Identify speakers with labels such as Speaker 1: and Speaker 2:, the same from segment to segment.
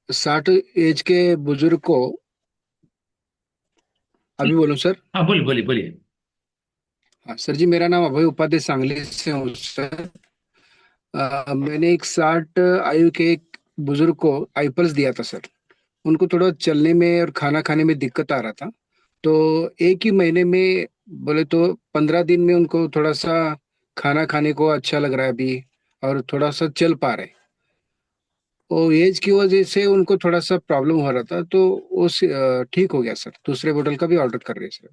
Speaker 1: 60 as के बुजुर्ग को। अभी बोलूं सर?
Speaker 2: हाँ, बोलिए बोलिए बोलिए।
Speaker 1: हाँ सर जी, मेरा नाम अभय उपाध्याय सांगली से हूँ सर। मैंने एक 60 आयु के एक बुजुर्ग को आईपल्स दिया था सर। उनको थोड़ा चलने में और खाना खाने में दिक्कत आ रहा था। तो एक ही महीने में बोले तो 15 दिन में उनको थोड़ा सा खाना खाने को अच्छा लग रहा है अभी, और थोड़ा सा चल पा रहे। वो एज की वजह से उनको थोड़ा सा प्रॉब्लम हो रहा था, तो वो ठीक हो गया सर। दूसरे बोतल का भी ऑर्डर कर रहे हैं sir.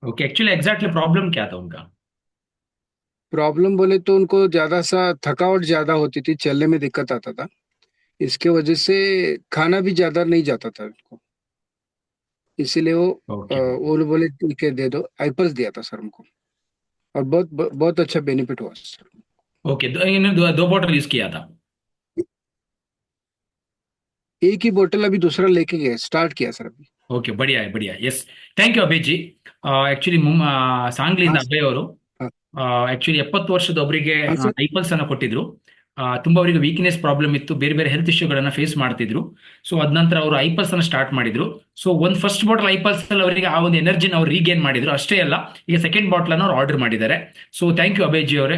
Speaker 2: Okay, actually exactly problem क्या था उनका?
Speaker 1: प्रॉब्लम बोले तो उनको ज्यादा सा थकावट ज्यादा होती थी, चलने में दिक्कत आता था। इसके वजह से खाना भी ज्यादा नहीं जाता था उनको। इसीलिए
Speaker 2: ओके
Speaker 1: वो बोले ठीक है दे दो, आईपल्स दिया था सर उनको। और बहुत बहुत अच्छा बेनिफिट हुआ सर।
Speaker 2: ओके, इन्हें दो बॉटल यूज किया था।
Speaker 1: एक ही बोतल अभी दूसरा लेके गए, स्टार्ट किया सर अभी।
Speaker 2: ಓಕೆ ಬಡಿಯಾ ಬಡಿಯಾ yes. Thank you Abhiji. Actually
Speaker 1: हाँ
Speaker 2: ಸಾಂಗ್ಲಿಂದ ಅಭಯ್ ಅವರು
Speaker 1: हाँ
Speaker 2: ಆಕ್ಚುಲಿ 70 ವರ್ಷದ ಒಬ್ಬರಿಗೆ
Speaker 1: हाँ सर।
Speaker 2: ಐಪಲ್ಸ್ ಅನ್ನ ಕೊಟ್ಟಿದ್ರು. ತುಂಬಾ ಅವರಿಗೆ ವೀಕ್ನೆಸ್ ಪ್ರಾಬ್ಲಮ್ ಇತ್ತು, ಬೇರೆ ಬೇರೆ ಹೆಲ್ತ್ ಇಶ್ಯೂಗಳನ್ನ ಫೇಸ್ ಮಾಡ್ತಿದ್ರು. ಸೊ ಅದ ನಂತರ ಅವರು ಐಪಲ್ಸ್ ಅನ್ನ ಸ್ಟಾರ್ಟ್ ಮಾಡಿದ್ರು. ಸೊ ಒಂದು ಫಸ್ಟ್ ಬಾಟಲ್ ಐಪಲ್ಸ್ ಅಲ್ಲಿ ಅವರಿಗೆ ಆ ಒಂದು ಎನರ್ಜಿನ ಅವ್ರು ರೀಗೇನ್ ಮಾಡಿದ್ರು, ಅಷ್ಟೇ ಅಲ್ಲ, ಈಗ ಸೆಕೆಂಡ್ ಬಾಟಲ್ ಅನ್ನು ಅವ್ರು ಆರ್ಡರ್ ಮಾಡಿದ್ದಾರೆ. So thank you Abhay ji ಅವರೇ,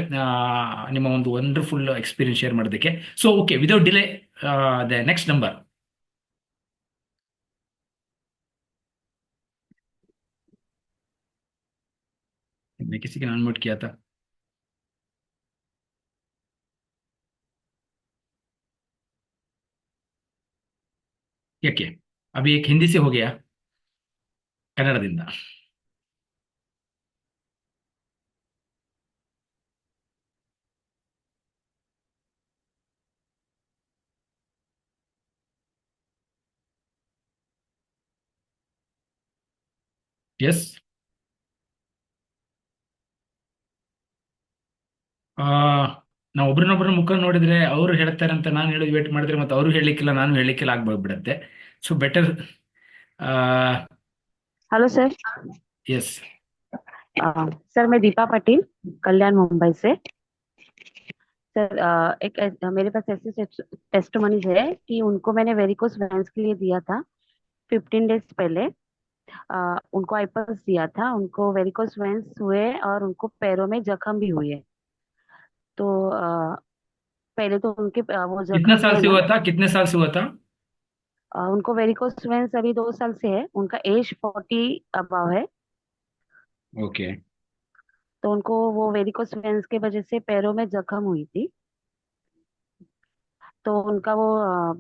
Speaker 2: ನಿಮ್ಮ ಒಂದು ವಂಡರ್ಫುಲ್ ಎಕ್ಸ್ಪೀರಿಯನ್ಸ್ ಶೇರ್ ಮಾಡೋದಕ್ಕೆ. So okay, without delay, the next number. मैं किसी के अनम्यूट किया था. ಯಾಕೆ? अभी एक हिंदी से हो गया, ಕನ್ನಡದಿಂದ. ಎಸ್. ಆ ನಾವು ಒಬ್ರನ್ನೊಬ್ರ ಮುಖ ನೋಡಿದ್ರೆ ಅವರು ಹೇಳ್ತಾರೆ ಅಂತ ನಾನು ಹೇಳೋದು ವೇಟ್ ಮಾಡಿದ್ರೆ ಮತ್ತೆ ಅವರು ಹೇಳಲಿಕ್ಕಿಲ್ಲ ನಾನು ಹೇಳಲಿಕ್ಕಿಲ್ಲ ಆಗ್ಬಿಡುತ್ತೆ. So better.
Speaker 3: Hello sir.
Speaker 2: Yes.
Speaker 3: Sir मैं दीपा पटेल, कल्याण मुंबई से। सर मेरे पास ऐसी टेस्टमनीज है कि उनको मैंने वेरिकोस वेंस के लिए दिया था 15 डेज पहले। उनको आईपल्स दिया था, उनको वेरिकोस वेंस हुए और उनको पैरों में जख्म भी हुए। तो पहले तो उनके वो
Speaker 2: कितना
Speaker 3: जख्म
Speaker 2: साल
Speaker 3: है
Speaker 2: से
Speaker 3: ना।
Speaker 2: हुआ था, कितने साल से हुआ था?
Speaker 3: उनको वेरिकोस वेंस अभी 2 साल से है, उनका एज 40 अबव है।
Speaker 2: ओके.
Speaker 3: तो उनको वो वेरिकोस वेंस के वजह से पैरों में जख्म हुई थी। तो उनका वो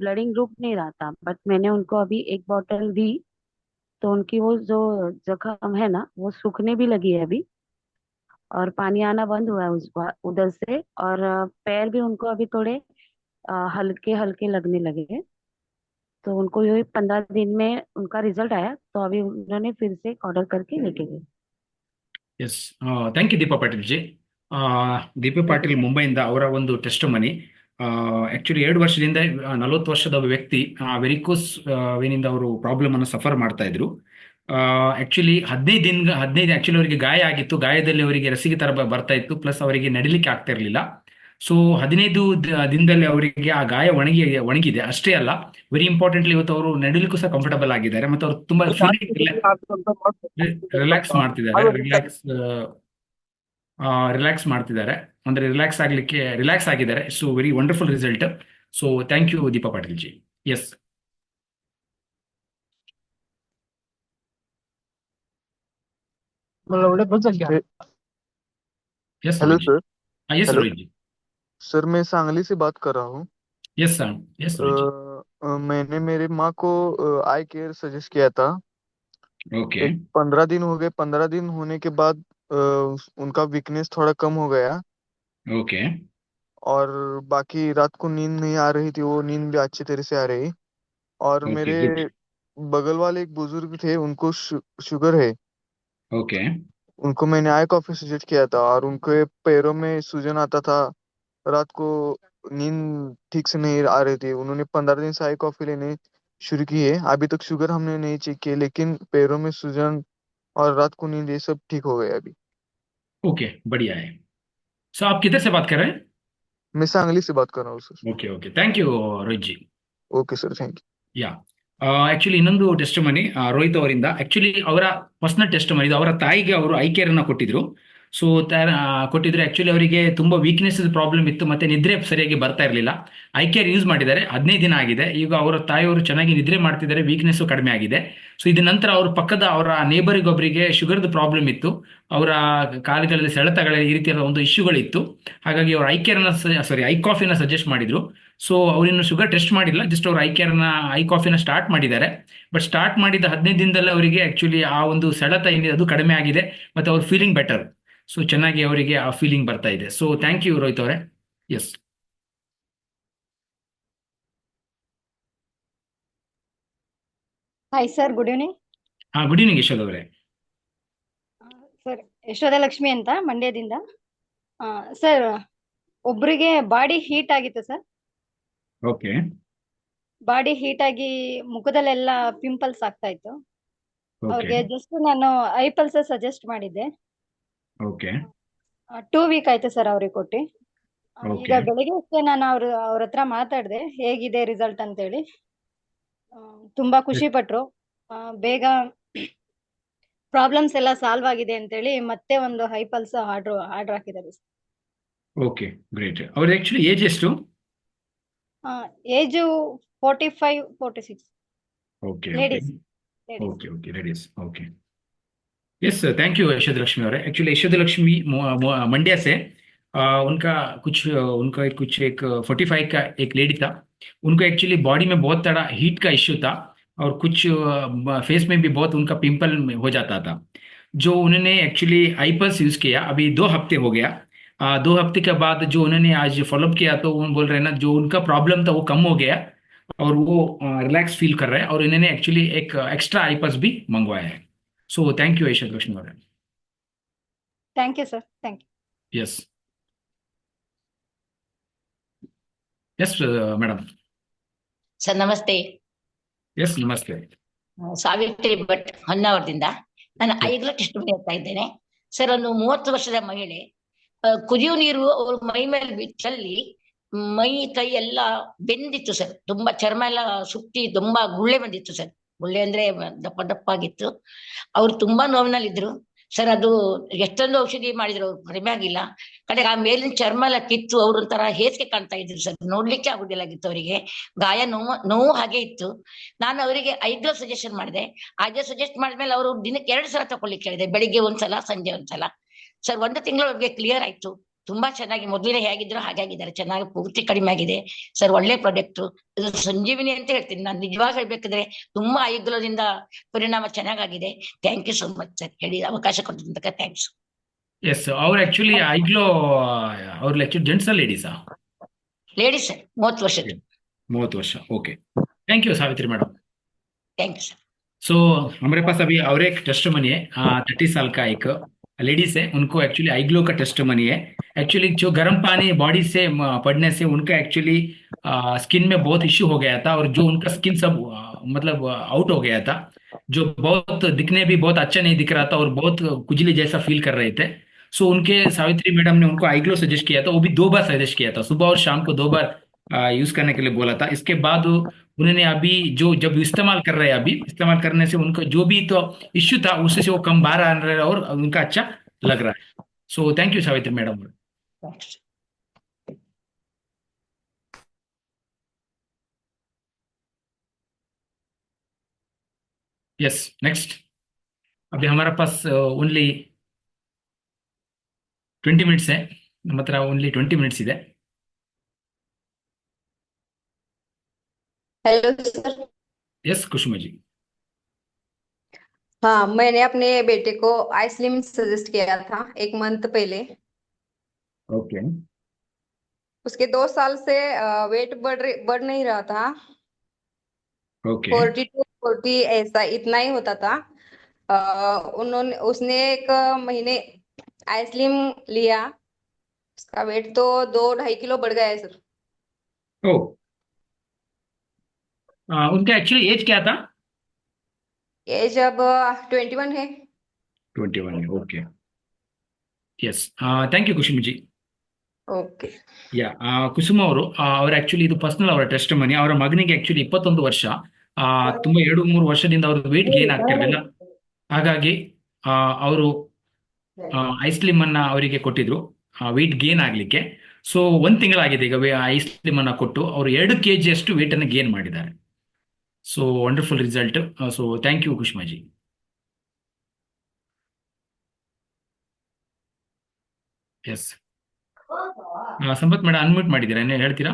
Speaker 3: ब्लडिंग रुक नहीं रहा था, बट मैंने उनको अभी एक बॉटल दी। तो उनकी वो जो जख्म है ना वो सूखने भी लगी है अभी, और पानी आना बंद हुआ है उसको उधर से। और पैर भी उनको अभी थोड़े हल्के हल्के लगने लगे हैं। तो उनको ये 15 दिन में उनका रिजल्ट आया, तो अभी उन्होंने फिर से ऑर्डर करके लेके गए।
Speaker 2: Yes. Thank you Deepa Patil ji. Deepa Patil ಮುಂಬೈಯಿಂದ ಅವರ ಒಂದು ಟೆಸ್ಟ್ ಮನಿ. ಆಕ್ಚುಲಿ 2 ವರ್ಷದಿಂದ 40 ವರ್ಷದ ಒಬ್ಬ ವ್ಯಕ್ತಿ ವೆರಿಕೋಸ್ ವೇನಿಂದ ಅವರು ಪ್ರಾಬ್ಲಮ್ ಅನ್ನು ಸಫರ್ ಮಾಡ್ತಾ ಇದ್ರು. ಆಕ್ಚುಲಿ 15 ಆಕ್ಚುಲಿ ಅವರಿಗೆ ಗಾಯ ಆಗಿತ್ತು, ಗಾಯದಲ್ಲಿ ಅವರಿಗೆ ರಸಿಗೆ ತರ ಬರ್ತಾ ಇತ್ತು, ಪ್ಲಸ್ ಅವರಿಗೆ ನಡಿಲಿಕ್ಕೆ ಆಗ್ತಾ ಇರಲಿಲ್ಲ. ಸೊ 15 ದಿನದಲ್ಲಿ ಅವರಿಗೆ ಆ ಗಾಯ ಒಣಗಿದೆ, ಅಷ್ಟೇ ಅಲ್ಲ, ವೆರಿ ಇಂಪಾರ್ಟೆಂಟ್ಲಿ ಇವತ್ತು ಅವರು ನಡಿಲಿಕ್ಕೂ ಸಹ ಕಂಫರ್ಟಬಲ್ ಆಗಿದ್ದಾರೆ, ಮತ್ತು ಅವರು ತುಂಬಾ ಫುಲ್ಲಿ ರಿಲ್ಯಾಕ್ಸ್ ಮಾಡ್ತಿದ್ದಾರೆ. ರಿಲ್ಯಾಕ್ಸ್ ಮಾಡ್ತಿದ್ದಾರೆ, ಅಂದ್ರೆ ರಿಲ್ಯಾಕ್ಸ್ ಆಗಿದ್ದಾರೆ. So very wonderful result. So thank you Deepa Patil ji. Yes.
Speaker 1: मतलब उन्हें बच गया।
Speaker 2: Yes
Speaker 4: hello
Speaker 2: Rohit ji.
Speaker 4: Sir.
Speaker 2: Yes
Speaker 4: hello
Speaker 2: Rohit ji.
Speaker 4: Sir, मैं सांगली से बात कर रहा हूँ।
Speaker 2: Yes sir. Yes Rohit ji.
Speaker 4: मैंने मेरे माँ को आई केयर सजेस्ट किया था।
Speaker 2: ओके.
Speaker 4: एक 15 दिन हो गए। 15 दिन होने के बाद उनका वीकनेस थोड़ा कम हो गया।
Speaker 2: ओके.
Speaker 4: और बाकी रात को नींद नहीं आ रही थी, वो नींद भी अच्छी तरह से आ रही। और
Speaker 2: ओके
Speaker 4: मेरे
Speaker 2: गुड.
Speaker 4: बगल वाले एक बुजुर्ग थे, उनको शुगर है।
Speaker 2: ओके.
Speaker 4: उनको मैंने आई कॉफी सजेस्ट किया था, और उनके पैरों में सूजन आता था। रात को नींद ठीक से नहीं आ रही थी। उन्होंने 15 दिन से आई कॉफी लेने शुरू की है। अभी तक शुगर हमने नहीं चेक की है, लेकिन पैरों में सूजन और रात को नींद ये सब ठीक हो गया अभी।
Speaker 2: ओके बढ़िया है. सो आप किधर से बात कर रहे हैं?
Speaker 4: मैं सांगली से बात कर रहा हूँ sir.
Speaker 2: Okay okay, thank you Rohit ji.
Speaker 4: Okay sir, thank you.
Speaker 2: Yeah actually ಇನ್ನೊಂದು ಟೆಸ್ಟ್ ಮನಿ ರೋಹಿತ್ ಅವರಿಂದ ಆಕ್ಚುಲಿ ಅವರ ಪರ್ಸನಲ್ ಟೆಸ್ಟ್ ಮನಿ ಇದು. ಅವರ ತಾಯಿಗೆ ಅವರು ಐ ಕೇರ್ ಅನ್ನ ಕೊಟ್ಟಿದ್ರು. ಸೊ ಕೊಟ್ಟಿದ್ರು. ಆಕ್ಚುಲಿ ಅವರಿಗೆ ತುಂಬಾ ವೀಕ್ನೆಸ್ ಪ್ರಾಬ್ಲಮ್ ಇತ್ತು, ಮತ್ತೆ ನಿದ್ರೆ ಸರಿಯಾಗಿ ಬರ್ತಾ ಇರಲಿಲ್ಲ. ಐ ಕೇರ್ ಯೂಸ್ ಮಾಡಿದ್ದಾರೆ, 15 ದಿನ ಆಗಿದೆ. ಈಗ ಅವರ ತಾಯಿಯವರು ಚೆನ್ನಾಗಿ ನಿದ್ರೆ ಮಾಡ್ತಿದ್ದಾರೆ, ವೀಕ್ನೆಸ್ ಕಡಿಮೆ ಆಗಿದೆ. ಸೊ ಇದ ನಂತರ ಅವ್ರ ಪಕ್ಕದ ಅವರ ನೇಬರಿಗೊಬ್ಬರಿಗೆ ಶುಗರ್ದು ಪ್ರಾಬ್ಲಮ್ ಇತ್ತು, ಅವರ ಕಾಲುಗಳಲ್ಲಿ ಸೆಳೆತಗಳ ಈ ರೀತಿಯಾದ ಒಂದು ಇಶ್ಯೂಗಳಿತ್ತು. ಹಾಗಾಗಿ ಅವರು ಐ ಕೇರ್ ಐ ಕಾಫಿನ ಸಜೆಸ್ಟ್ ಮಾಡಿದ್ರು. ಸೊ ಅವ್ರಿನ್ನು ಶುಗರ್ ಟೆಸ್ಟ್ ಮಾಡಿಲ್ಲ, ಜಸ್ಟ್ ಅವ್ರು ಐ ಕಾಫಿನ ಸ್ಟಾರ್ಟ್ ಮಾಡಿದ್ದಾರೆ. ಬಟ್ ಸ್ಟಾರ್ಟ್ ಮಾಡಿದ 15 ದಿನದಲ್ಲೇ ಅವರಿಗೆ ಆಕ್ಚುಲಿ ಆ ಒಂದು ಸೆಳೆತ ಏನಿದೆ ಅದು ಕಡಿಮೆ ಆಗಿದೆ, ಮತ್ತೆ ಅವ್ರ ಫೀಲಿಂಗ್ ಬೆಟರ್. ಸೊ ಚೆನ್ನಾಗಿ ಅವರಿಗೆ ಆ ಫೀಲಿಂಗ್ ಬರ್ತಾ ಇದೆ. ಸೊ ಥ್ಯಾಂಕ್ ಯು ರೋಹಿತ್ ಅವರೇ. Yes.
Speaker 5: Hi sir, good evening.
Speaker 2: Good evening Yashod ಅವರೇ.
Speaker 5: ಸರ್, ಯಶೋಧಲಕ್ಷ್ಮಿ ಅಂತ ಮಂಡ್ಯದಿಂದ. ಸರ್, ಒಬ್ರಿಗೆ ಬಾಡಿ ಹೀಟ್ ಆಗಿತ್ತು ಸರ್.
Speaker 2: ಓಕೆ
Speaker 5: ಬಾಡಿ ಹೀಟ್ ಆಗಿ ಮುಖದಲ್ಲೆಲ್ಲ ಪಿಂಪಲ್ಸ್ ಆಗ್ತಾ ಇತ್ತು.
Speaker 2: ಓಕೆ
Speaker 5: ಅವ್ರಿಗೆ ಜಸ್ಟ್ ನಾನು ಐಪಲ್ಸ್ ಸಜೆಸ್ಟ್ ಮಾಡಿದ್ದೆ.
Speaker 2: ಓಕೆ
Speaker 5: 2 ವೀಕ್ ಆಯ್ತು ಸರ್ ಅವ್ರಿಗೆ ಕೊಟ್ಟು. ಈಗ
Speaker 2: ಓಕೆ
Speaker 5: ಬೆಳಿಗ್ಗೆ ಅಷ್ಟೇ ನಾನು ಅವ್ರ ಹತ್ರ ಮಾತಾಡಿದೆ ಹೇಗಿದೆ ರಿಸಲ್ಟ್ ಅಂತೇಳಿ. ತುಂಬಾ ಖುಷಿ ಪಟ್ರು. ಬೇಗ ಪ್ರಾಬ್ಲಮ್ಸ್ ಎಲ್ಲ ಸಾಲ್ವ್ ಆಗಿದೆ ಅಂತೇಳಿ ಮತ್ತೆ ಒಂದು ಐಪಲ್ಸ್ ಆರ್ಡರ್ ಹಾಕಿದ್ದಾರೆ ಸರ್.
Speaker 2: Okay great. ಅವ್ರ ಆಕ್ಚುಲಿ ಏಜ್ ಎಷ್ಟು?
Speaker 5: Age 45, 46.
Speaker 2: Okay
Speaker 5: ladies.
Speaker 2: Okay okay ladies. Okay yes thank you Yashod Lakshmi और एक्चुअली यशोद लक्ष्मी मंड्या से उनका कुछ उनका कुछ एक 45 का एक लेडी था. उनको एक्चुअली बॉडी में बहुत बड़ा हीट का इश्यू था और कुछ फेस में भी बहुत उनका पिंपल हो जाता था. जो उन्होंने एक्चुअली आईपल्स यूज़ किया, अभी 2 हफ्ते हो गया. 2 हफ्ते के बाद जो उन्होंने आज फॉलोअप किया तो वो बोल रहे हैं ना, जो उनका प्रॉब्लम था वो कम हो गया और वो रिलैक्स फील कर रहे हैं. और इन्होंने एक्चुअली एक एक्स्ट्रा आईपल्स भी मंगवाया है. So thank you Yashod Lakshmi और
Speaker 5: thank you sir, thank you.
Speaker 2: yes yes madam.
Speaker 6: Sir ನಮಸ್ತೆ.
Speaker 2: yes ನಮಸ್ತೆ.
Speaker 6: ಸಾವಿತ್ರಿ ಭಟ್ ಹೊನ್ನಾವರದಿಂದ. ನಾನು ಐಗ್ಲ ಟೆಸ್ಟ್ ಮಾಡ್ತಾ ಇದ್ದೇನೆ ಸರ್. ಒಂದು 30 ವರ್ಷದ ಮಹಿಳೆ. ಕುದಿಯೋ ನೀರು ಅವ್ರ ಮೈ ಮೇಲೆ ಚೆಲ್ಲಿ ಮೈ ಕೈ ಎಲ್ಲ ಬೆಂದಿತ್ತು ಸರ್. ತುಂಬಾ ಚರ್ಮ ಎಲ್ಲ ಸುಟ್ಟಿ ತುಂಬಾ ಗುಳ್ಳೆ ಬಂದಿತ್ತು ಸರ್. ಗುಳ್ಳೆ ಅಂದ್ರೆ ದಪ್ಪ ದಪ್ಪ ಆಗಿತ್ತು. ಅವ್ರು ತುಂಬಾ ನೋವಿನಲ್ಲಿದ್ರು ಸರ್. ಅದು ಎಷ್ಟೊಂದು ಔಷಧಿ ಮಾಡಿದ್ರು, ಅವ್ರು ಕಡಿಮೆ ಆಗಿಲ್ಲ. ಕಡೆಗೆ ಆ ಮೇಲಿನ ಚರ್ಮ ಎಲ್ಲ ಕಿತ್ತು ಅವ್ರ ಒಂಥರ ಹೇಸಿಗೆ ಕಾಣ್ತಾ ಇದ್ರು ಸರ್. ನೋಡ್ಲಿಕ್ಕೆ ಆಗುದಿಲ್ಲಾಗಿತ್ತು ಅವರಿಗೆ. ಗಾಯ ನೋವು ಹಾಗೆ ಇತ್ತು. ನಾನು ಅವರಿಗೆ ಐಗ್ಲೋ ಸಜೆಷನ್ ಮಾಡಿದೆ. ಐಗ್ಲೋ ಸಜೆಸ್ಟ್ ಮಾಡಿದ್ಮೇಲೆ ಅವರು ದಿನಕ್ಕೆ 2 ಸಲ ತಗೊಳ್ಳಿಕ್ಕೆ ಹೇಳಿದೆ, ಬೆಳಿಗ್ಗೆ ಒಂದ್ಸಲ, ಸಂಜೆ ಒಂದ್ಸಲ. ಸರ್ 1 ತಿಂಗಳು ಅವ್ರಿಗೆ ಕ್ಲಿಯರ್ ಆಯ್ತು. ತುಂಬಾ ಚೆನ್ನಾಗಿ ಮೊದಲೇ ಹೇಗಿದ್ರು ಹಾಗೆ ಆಗಿದ್ದಾರೆ. ಚೆನ್ನಾಗಿ ಪೂರ್ತಿ ಕಡಿಮೆ ಆಗಿದೆ ಸರ್. ಒಳ್ಳೆ ಪ್ರಾಡಕ್ಟ್ ಇದು, ಸಂಜೀವಿನಿ ಅಂತ ಹೇಳ್ತೀನಿ ನಾನು. ನಿಜವಾಗಿ ಹೇಳ್ಬೇಕಿದ್ರೆ ತುಂಬಾ ಐಗ್ಲೋದಿಂದ ಪರಿಣಾಮ ಚೆನ್ನಾಗಿದೆ. Thank you so much sir, ಹೇಳಿ ಅವಕಾಶ ಕೊಟ್ಟಿದ್ದಕ್ಕೆ ಥ್ಯಾಂಕ್ಸ್.
Speaker 2: yes और एक्चुअली आईग्लो और एक्चुअली जेंट्स लेडीसा?
Speaker 6: ಲೇಡೀಸ್ ಸರ್, 30 ವರ್ಷದ.
Speaker 2: 30 वर्ष. Okay thank you Savitri madam.
Speaker 6: Thank you sir.
Speaker 2: So हमारे पास अभी और एक टेस्ट मनी है. 30 साल का एक लेडीज है, उनको एक्चुअली आईग्लो का टेस्ट मनी है. एक्चुअली जो गर्म पानी बॉडी से पड़ने से उनका एक्चुअली स्किन में बहुत इश्यू हो गया था और जो उनका स्किन सब मतलब आउट हो गया था. जो बहुत दिखने भी बहुत अच्छा नहीं दिख रहा था और बहुत खुजली जैसा फील कर रहे थे. सो उनके सावित्री मैडम ने उनको आईग्लो सजेस्ट किया था. वो भी 2 बार सजेस्ट किया था, सुबह और शाम को 2 बार यूज करने के लिए बोला था. इसके बाद उन्होंने अभी जो जब इस्तेमाल कर रहे हैं, अभी इस्तेमाल करने से उनको जो भी तो इश्यू था उससे से वो कम बाहर आ रहा है और उनका अच्छा लग रहा है. सो thank you Savitri madam.
Speaker 6: Thanks.
Speaker 2: Yes next. अभी हमारे पास ओनली 20 मिनट्स है. ನಮ್ಮ ಹತ್ರ ಓನ್ಲಿ 20 ಮಿನಿಟ್ಸ್ ಇದೆ.
Speaker 7: Hello sir.
Speaker 2: यस कुसुमा जी.
Speaker 7: हाँ, मैंने अपने बेटे को आइसलिम सजेस्ट किया था 1 मंथ पहले।
Speaker 2: ओके
Speaker 7: उसके 2 साल से वेट बढ़ नहीं रहा था।
Speaker 2: ओके
Speaker 7: 42 40 ऐसा इतना ही होता था। उसने 1 महीने आइसलिम लिया, उसका वेट तो 2-2.5 किलो बढ़ गया है सर।
Speaker 2: ओ उनका एक्चुअली एज क्या था?
Speaker 7: एज अब 21 है।
Speaker 2: 21 है. Okay yes thank you Kusum ji.
Speaker 7: Okay.
Speaker 2: Yeah Kusuma ಅವರು ಅವ್ರ ಆಕ್ಚುಲಿ ಇದು ಪರ್ಸನಲ್ ಅವರ ಟೆಸ್ಟ್ ಮನಿ. ಅವರ ಮಗನಿಗೆ ಆಕ್ಚುಲಿ 21 ವರ್ಷ. ತುಂಬಾ 2-3 ವರ್ಷದಿಂದ ಅವ್ರ ವೇಟ್ ಗೇನ್ ಆಗ್ತಿರ್ಲಿಲ್ಲ. ಹಾಗಾಗಿ ಅವರು ಐಸ್ಲಿಮ್ ಅನ್ನ ಅವರಿಗೆ ಕೊಟ್ಟಿದ್ರು ವೇಟ್ ಗೇನ್ ಆಗ್ಲಿಕ್ಕೆ. ಸೊ 1 ತಿಂಗಳಾಗಿದೆ ಈಗ ಐಸ್ಲಿಮ್ ಅನ್ನ ಕೊಟ್ಟು ಅವರು 2 kg ಅಷ್ಟು ವೇಟ್ ಅನ್ನು ಗೇನ್ ಮಾಡಿದ್ದಾರೆ. So wonderful result. So thank you Kushmaji. Yes Sampat madam unmute ಮಾಡಿದ್ದೀರಾ, ಏನೇ ಹೇಳ್ತೀರಾ?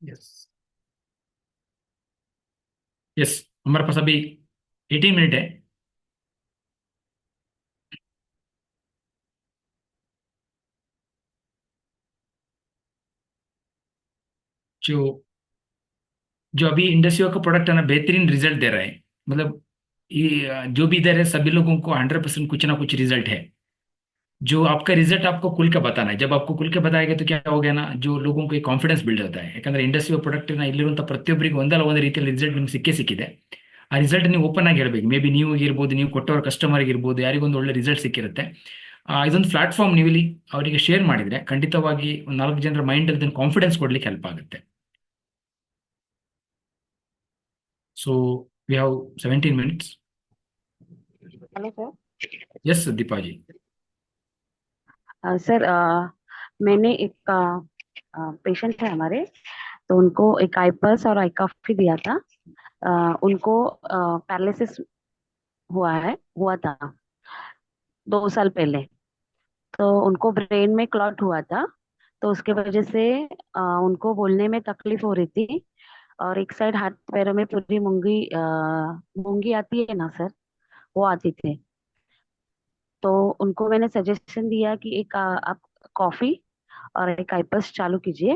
Speaker 2: यस यस हमारे पास अभी 18 मिनट है. जो जो अभी इंडस्ट्री का प्रोडक्ट है ना बेहतरीन रिजल्ट दे रहा है. मतलब ये जो भी इधर है सभी लोगों को 100% कुछ ना कुछ रिजल्ट है. जो आपका रिजल्ट आपको खुल के बताना है. जब आपको खुल के बताएगा तो क्या हो गया ना, जो लोगों को ಕಾನ್ಫಿಡೆನ್ಸ್ ಬಿಲ್ಡ್ होता है. ಯಾಕಂದ್ರೆ ಇಂಡಸ್ಟ್ರಿ ಪ್ರಾಡಕ್ಟ್ ನ ಇಲ್ಲಿರುವಂತ ಪ್ರತಿಯೊಬ್ಬರಿಗೆ ಒಂದಲ್ಲ ಒಂದು ರೀತಿಯಲ್ಲಿ ರಿಸಲ್ಟ್ ನಿಮ್ಗೆ ಸಿಕ್ಕಿದೆ. ಆ ರಿಸಲ್ಟ್ ನೀವು ಓಪನ್ ಆಗಿ ಹೇಳ್ಬೇಕು. ಮೇ ಬಿ ನೀವು ಇರ್ಬೋದು, ನೀವು ಕೊಟ್ಟವ್ರ ಕಸ್ಟಮರ್ ಇರ್ಬೋದು, ಯಾರಿಗೊಂದು ಒಳ್ಳೆ ರಿಸಲ್ಟ್ ಸಿಕ್ಕಿರುತ್ತೆ. ಇದೊಂದು ಪ್ಲಾಟ್ಫಾರ್ಮ್ ನೀವು ಇಲ್ಲಿ ಅವರಿಗೆ ಶೇರ್ ಮಾಡಿದ್ರೆ ಖಂಡಿತವಾಗಿ ಒಂದು 4 ಜನರ ಮೈಂಡ್ ಅಲ್ಲಿ ಕಾನ್ಫಿಡೆನ್ಸ್ ಕೊಡ್ಲಿಕ್ಕೆ ಹೆಲ್ಪ್ ಆಗುತ್ತೆ. So we have 17 minutes.
Speaker 3: Hello sir.
Speaker 2: Yes Deepaji.
Speaker 3: Sir मैंने एक पेशेंट है हमारे, तो उनको एक आईपल्स और आई कॉफी दिया था. उनको पैरालिसिस हुआ था 2 साल पहले. तो उनको ब्रेन में क्लॉट हुआ था, तो उसके वजह से उनको बोलने में तकलीफ हो रही थी, और एक साइड हाथ पैरों में पूरी मूंगी आती है ना सर, वो आती थी. तो उनको मैंने सजेशन दिया कि एक आप कॉफी और एक आईपल्स चालू कीजिए.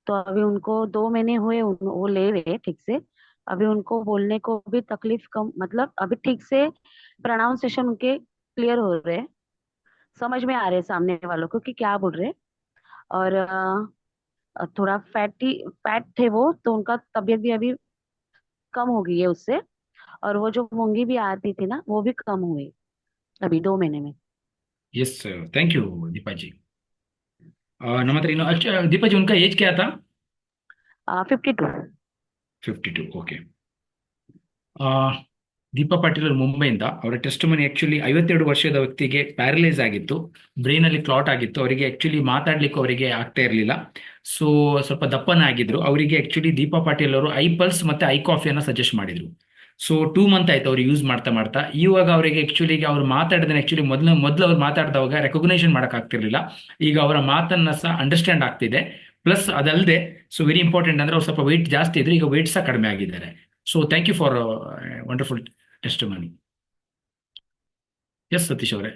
Speaker 3: तो अभी उनको 2 महीने हुए, वो ले रहे ठीक से. अभी उनको बोलने को भी तकलीफ कम, मतलब अभी ठीक से प्रोनाउंसिएशन उनके क्लियर हो रहे, समझ में आ रहे सामने वालों को कि क्या बोल रहे. और थोड़ा फैट थे वो, तो उनका तबीयत भी अभी कम हो गई है उससे. और वो जो मूंगी भी आती थी ना, वो भी कम हुई अभी 2 महीने में.
Speaker 2: Yes thank you Deepaji. ನಮ್ಮ ಹತ್ರ ಇನ್ನು ದೀಪಾಜಿ ಉನ್ಕಾ ಏಜ್ ಕ್ಯಾ था?
Speaker 3: 52.
Speaker 2: 52 ಓಕೆ. ದೀಪಾ ಪಾಟೀಲ್ ಅವರು ಮುಂಬೈಯಿಂದ. ಅವರ ಟೆಸ್ಟ್ ಮನಿ ಆಕ್ಚುಲಿ 52 ವರ್ಷದ ವ್ಯಕ್ತಿಗೆ ಪ್ಯಾರಲೈಸ್ ಆಗಿತ್ತು, ಬ್ರೈನ್ ಅಲ್ಲಿ ಕ್ಲಾಟ್ ಆಗಿತ್ತು. ಅವರಿಗೆ ಆಕ್ಚುಲಿ ಮಾತಾಡ್ಲಿಕ್ಕೆ ಅವರಿಗೆ ಆಗ್ತಾ ಇರಲಿಲ್ಲ. ಸೊ ಸ್ವಲ್ಪ ದಪ್ಪನ ಆಗಿದ್ರು. ಅವರಿಗೆ ಆಕ್ಚುಲಿ ದೀಪಾ ಪಾಟೀಲ್ ಅವರು ಐ ಪಲ್ಸ್ ಮತ್ತೆ ಐ ಕಾಫಿಯನ್ನ ಸಜೆಸ್ಟ್ ಮಾಡಿದ್ರು. ಸೊ 2 ಮಂತ್ ಆಯ್ತು ಅವ್ರು ಯೂಸ್ ಮಾಡ್ತಾ. ಇವಾಗ ಅವರಿಗೆ ಆಕ್ಚುಲಿ ಅವ್ರು ಮಾತಾಡಿದ್ರೆ ಆಕ್ಚುಲಿ ಮೊದಲು ಅವ್ರು ಮಾತಾಡಿದವಾಗ ರೆಕಗ್ನೈಷನ್ ಮಾಡಕ್ ಆಗ್ತಿರ್ಲಿಲ್ಲ. ಈಗ ಅವರ ಮಾತನ್ನ ಸಹ ಅಂಡರ್ಸ್ಟ್ಯಾಂಡ್ ಆಗ್ತಿದೆ. ಪ್ಲಸ್ ಅದಲ್ಲದೆ ಸೊ ವೆರಿ ಇಂಪಾರ್ಟೆಂಟ್ ಅಂದ್ರೆ ಅವ್ರು ಸ್ವಲ್ಪ ವೆಯ್ಟ್ ಜಾಸ್ತಿ ಇದ್ರು, ಈಗ ವೆಯ್ಟ್ ಸಹ ಕಡಿಮೆ ಆಗಿದ್ದಾರೆ. So thank you for wonderful testimony. Yes Satish ಅವರೇ.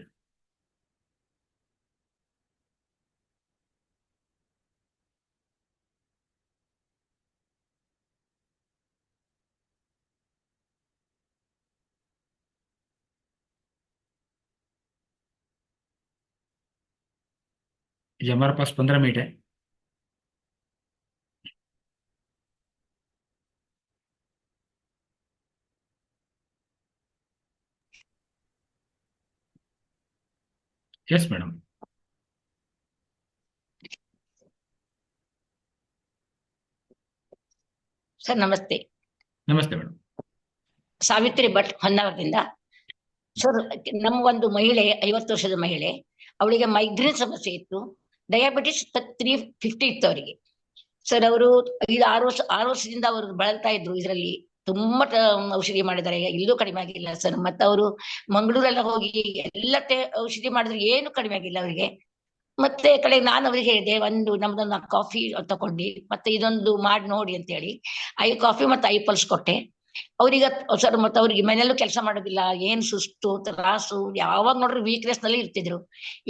Speaker 2: जी हमारे पास 15 मिनट है. Yes madam.
Speaker 6: ಸರ್ ನಮಸ್ತೆ.
Speaker 2: ನಮಸ್ತೆ ಮೇಡಮ್.
Speaker 6: ಸಾವಿತ್ರಿ ಭಟ್ ಹೊನ್ನಾವರದಿಂದ. ಸರ್ ನಮ್ಮ ಒಂದು ಮಹಿಳೆ 50 ವರ್ಷದ ಮಹಿಳೆ, ಅವಳಿಗೆ ಮೈಗ್ರೇನ್ ಸಮಸ್ಯೆ ಇತ್ತು, ಡಯಾಬಿಟಿಸ್ 350 ಇತ್ತು ಅವರಿಗೆ. ಸರ್ ಅವರು 6 ವರ್ಷದಿಂದ ಅವರು ಬಳಲ್ತಾ ಇದ್ರು. ಇದರಲ್ಲಿ ತುಂಬಾ ಔಷಧಿ ಮಾಡಿದ್ದಾರೆ, ಇಲ್ಲೂ ಕಡಿಮೆ ಆಗಿಲ್ಲ ಸರ್. ಮತ್ತೆ ಅವರು ಮಂಗಳೂರೆಲ್ಲ ಹೋಗಿ ಎಲ್ಲ ಔಷಧಿ ಮಾಡಿದ್ರು, ಏನು ಕಡಿಮೆ ಆಗಿಲ್ಲ ಅವರಿಗೆ. ಮತ್ತೆ ಕಡೆ ನಾನು ಅವ್ರಿಗೆ ಹೇಳಿದೆ, ನಮ್ದೊಂದು ಕಾಫಿ ತಕೊಂಡಿ, ಮತ್ತೆ ಇದೊಂದು ಮಾಡಿ ನೋಡಿ ಅಂತ ಹೇಳಿ ಐ ಕಾಫಿ ಮತ್ತೆ ಐ ಪಲ್ಸ್ ಕೊಟ್ಟೆ ಅವ್ರಿಗೆ. ಸರ್ ಮತ್ತೆ ಅವ್ರಿಗೆ ಮನೆಯಲ್ಲೂ ಕೆಲಸ ಮಾಡೋದಿಲ್ಲ, ಏನ್ ಸುಸ್ತು ತ್ರಾಸು, ಯಾವಾಗ ನೋಡ್ರಿ ವೀಕ್ನೆಸ್ ನಲ್ಲಿ ಇರ್ತಿದ್ರು.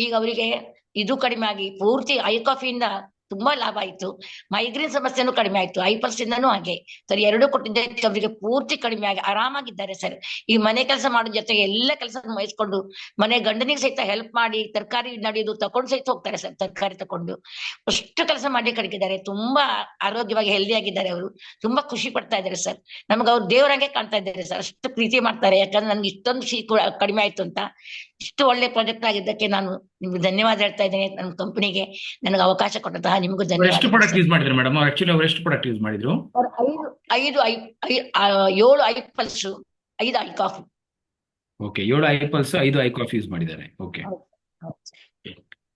Speaker 6: ಈಗ ಅವರಿಗೆ ಇದು ಕಡಿಮೆ ಆಗಿ ಪೂರ್ತಿ ಐ ಕಾಫಿಯಿಂದ ತುಂಬಾ ಲಾಭ ಆಯ್ತು. ಮೈಗ್ರೇನ್ ಸಮಸ್ಯೆನೂ ಕಡಿಮೆ ಆಯ್ತು, ಐಪಲ್ಸ್ ಇಂದನೂ ಹಾಗೆ ಸರ್. ಎರಡು ಕೊಟ್ಟಿದ್ದೆ ಅವರಿಗೆ ಪೂರ್ತಿ ಕಡಿಮೆ ಆಗಿ ಆರಾಮಾಗಿದ್ದಾರೆ ಸರ್. ಈ ಮನೆ ಕೆಲಸ ಮಾಡೋ ಜೊತೆಗೆ ಎಲ್ಲ ಕೆಲಸ ವಹಿಸ್ಕೊಂಡು ಮನೆ ಗಂಡನಿಗೆ ಸಹಿತ ಹೆಲ್ಪ್ ಮಾಡಿ ತರಕಾರಿ ನಡೆಯೋದು ತಕೊಂಡು ಸಹಿತ ಹೋಗ್ತಾರೆ ಸರ್. ತರಕಾರಿ ತಕೊಂಡು ಅಷ್ಟು ಕೆಲಸ ಮಾಡಿ ಕಡಿಗಿದ್ದಾರೆ. ತುಂಬಾ ಆರೋಗ್ಯವಾಗಿ ಹೆಲ್ದಿ ಆಗಿದ್ದಾರೆ ಅವರು. ತುಂಬಾ ಖುಷಿ ಪಡ್ತಾ ಇದ್ದಾರೆ ಸರ್. ನಮ್ಗೆ ಅವ್ರು ದೇವರಂಗೆ ಕಾಣ್ತಾ ಇದ್ದಾರೆ ಸರ್. ಅಷ್ಟು ಪ್ರೀತಿ ಮಾಡ್ತಾರೆ. ಯಾಕಂದ್ರೆ ನನ್ಗೆ ಇಷ್ಟೊಂದು ಕಡಿಮೆ ಆಯ್ತು ಅಂತ. ಇಷ್ಟು ಒಳ್ಳೆ ಪ್ರಾಜೆಕ್ಟ್ ಆಗಿದ್ದಕ್ಕೆ ನಾನು ನಿಮ್ಗೆ ಧನ್ಯವಾದ ಹೇಳ್ತಾ ಇದ್ದೇನೆ. ನನ್ನ ಕಂಪನಿಗೆ ನನಗೆ ಅವಕಾಶ ಕೊಟ್ಟಂತಹ ನಿಮಗೂ
Speaker 2: ಎಷ್ಟು
Speaker 6: ಧನ್ಯವಾದ
Speaker 2: ಪ್ರಾಡಕ್ಟ್ ಯೂಸ್ ಮಾಡಿದ್ರು ಮೇಡಮ್? ಆಕ್ಚುಲಿ ಅವ್ರು ಎಷ್ಟು ಪ್ರಾಡಕ್ಟ್ ಯೂಸ್ ಮಾಡಿದ್ರು?
Speaker 6: Sir. 7 ಐಪಲ್ಸ್, 5 I coffee.
Speaker 2: Okay, 7 ಐಪಲ್ಸ್, 5 I coffee use ಮಾಡಿದ್ದಾರೆ. ಓಕೆ,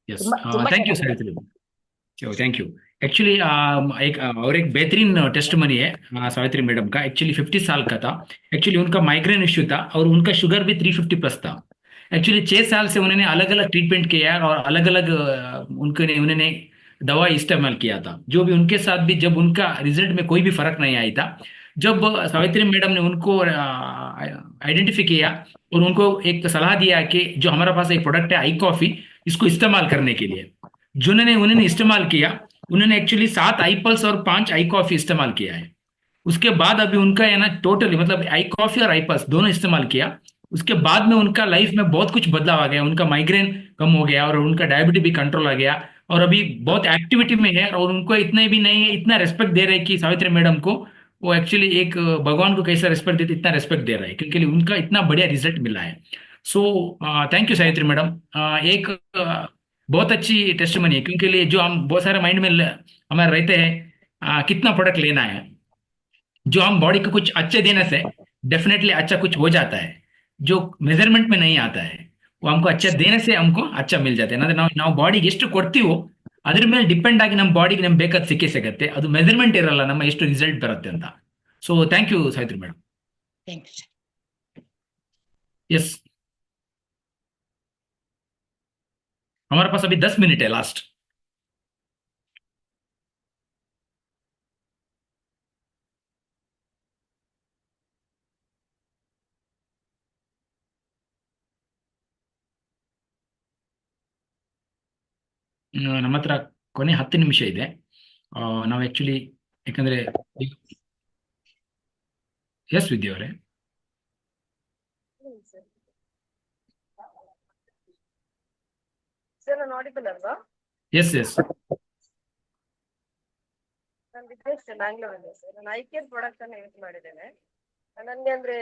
Speaker 2: ಎಸ್,
Speaker 6: ತುಂಬಾ
Speaker 2: ಥ್ಯಾಂಕ್ ಯು
Speaker 6: ಚೆನ್ನಾಗಿದೆ.
Speaker 2: सावित्री। Thank you. एक्चुअली एक और एक बेहतरीन टेस्ट मनी है सावित्री मैडम का। एक्चुअली 50 साल का था। एक्चुअली उनका माइग्रेन इश्यू था और उनका शुगर भी 350 प्लस था। एक्चुअली 6 साल से उन्होंने अलग अलग ट्रीटमेंट किया और अलग अलग उन्होंने दवा इस्तेमाल किया था। जो भी उनके साथ भी जब उनका रिजल्ट में कोई भी फर्क नहीं आया था, जब सावित्री मैडम ने उनको आइडेंटिफाई किया और उनको एक सलाह दिया कि जो हमारे पास एक प्रोडक्ट है आई कॉफी, इसको इस्तेमाल करने के लिए, जो उन्होंने इस्तेमाल किया, उन्होंने एक्चुअली 7 आई पल्स और 5 आई कॉफी इस्तेमाल किया है। उसके बाद अभी उनका है ना टोटली मतलब आई कॉफी और आई पल्स दोनों इस्तेमाल किया। उसके बाद में उनका लाइफ में बहुत कुछ बदलाव आ गया। उनका माइग्रेन कम हो गया और उनका डायबिटीज भी कंट्रोल आ गया और अभी बहुत एक्टिविटी में है। और उनको इतने भी नहीं है, इतना रेस्पेक्ट दे रहे हैं कि सावित्री मैडम को वो एक्चुअली एक भगवान को कैसा रेस्पेक्ट देते इतना रेस्पेक्ट दे रहा है, क्योंकि उनका इतना बढ़िया रिजल्ट मिला है। सो थैंक यू सावित्री मैडम। एक बहुत अच्छी टेस्ट मनी है, क्योंकि लिए जो हम बहुत सारे माइंड में हमारे रहते हैं कितना प्रोडक्ट लेना है। जो हम बॉडी को कुछ अच्छे देने से डेफिनेटली अच्छा कुछ हो जाता है, जो मेजरमेंट में नहीं आता है वो हमको अच्छा देने से हमको अच्छा मिल जाता है। ನಾವು ಬಾಡಿಗೆ ಎಷ್ಟು ಕೊಡ್ತೀವೋ ಅದ್ರ ಮೇಲೆ ಡಿಪೆಂಡ್ ಆಗಿ ನಮ್ಮ ಬಾಡಿಗೆ ನಮ್ಗೆ ಬೇಕಾದ ಸಿಗುತ್ತೆ। ಅದು ಮೆಜರ್ಮೆಂಟ್ ಇರಲ್ಲ ನಮ್ಮ ಎಷ್ಟು ರಿಸಲ್ಟ್ ಬರುತ್ತೆ ಅಂತ। So thank you Savitri madam.
Speaker 6: Thank you sir.
Speaker 2: Yes, हमारे पास अभी 10 मिनट है लास्ट। ನಮ್ಮ ಹತ್ರ ಕೊನೆ 10 ನಿಮಿಷ ಇದೆ। ನಾವು ಆಕ್ಚುಲಿ ಯಾಕಂದ್ರೆ ಎಸ್ ವಿದ್ಯಾ ಅವರೇ,
Speaker 8: ಸರ್ ನಾನು ಆಡಿಬಲ್ ಅಲ್ವಾ?
Speaker 2: ಎಸ್ ಎಸ್
Speaker 8: ನಾನು ವಿದ್ಯಾಸ್ ಬ್ಯಾಂಗ್ಳೂರಲ್ಲಿ ಸರ್. ನಾನು ಐ ಕೇರ್ ಪ್ರಾಡಕ್ಟ್ ಅನ್ನ ಯೂಸ್ ಮಾಡಿದ್ದೇನೆ. ನನಗೆ ಅಂದ್ರೆ